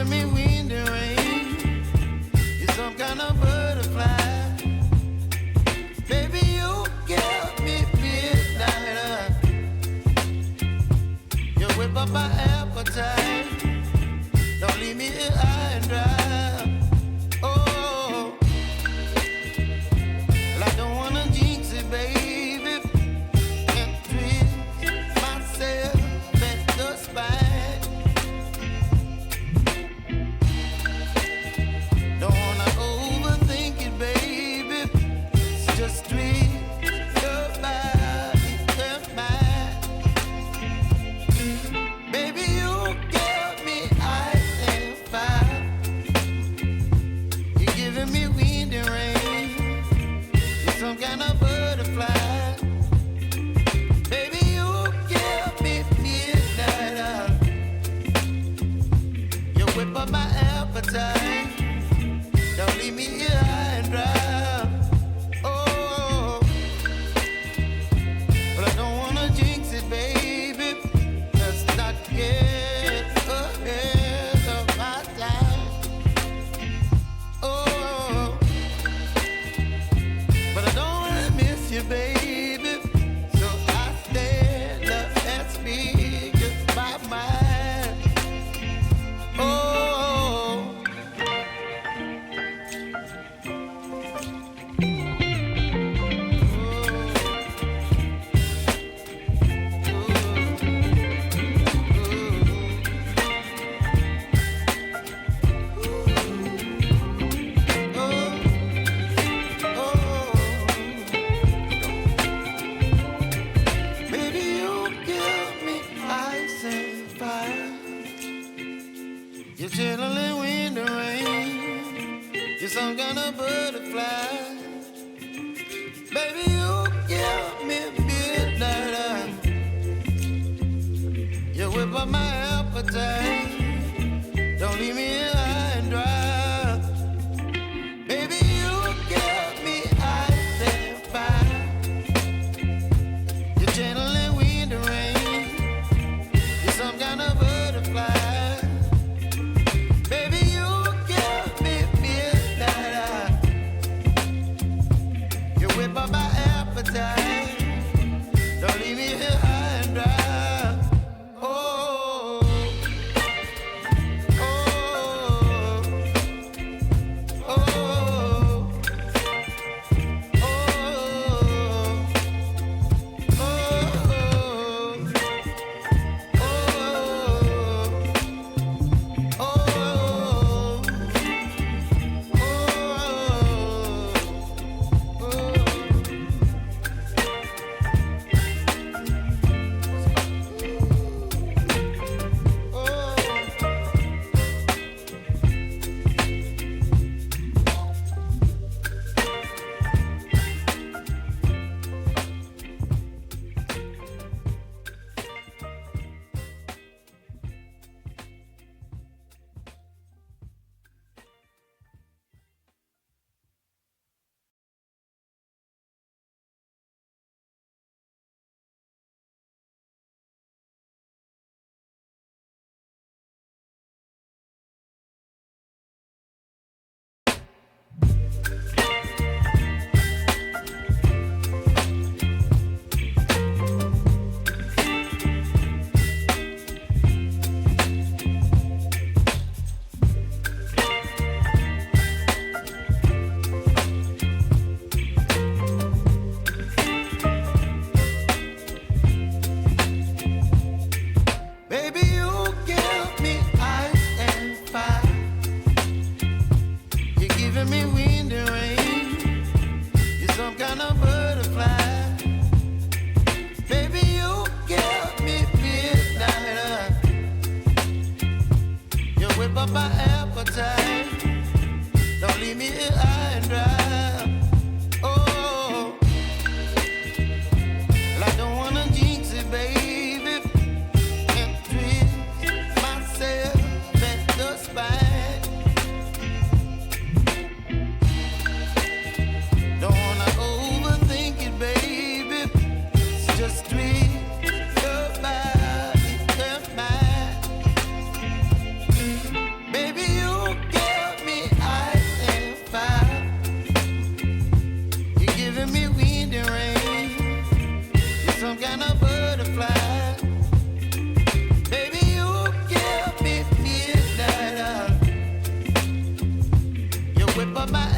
giving me wind and rain. You're some kind of butterfly. Baby, you give me midnight. You whip up my appetite. Don't leave me here high and dry. Oh, well, I don't wanna jinx it, baby. Can't twist myself at the spine. Don't wanna overthink it, baby. It's just twist your body and mine. Baby, you give me ice and fire. You're giving me wind and rain. You're some kind of butterfly. Baby, you give me midnight. You whip up my appetite. Don't leave me here high and dry. Oh, but I don't wanna jinx it, baby. Let's not get ahead of my time. Oh, but I don't wanna miss you, baby. So I stand up and speak just my mind. Oh. Baby, you give me ice and fire. You're chilling wind and rain. You're some kind of butterfly. Baby, you give me midnight. You whip up my appetite. Don't leave me here high and dry. Baby, you give me ice and fire. You're channeling wind and rain. You're some kind of butterfly. Baby, you give me midnight. You whip up my appetite. Don't leave me here high and dry. Oh, oh, oh, oh, Baby, of my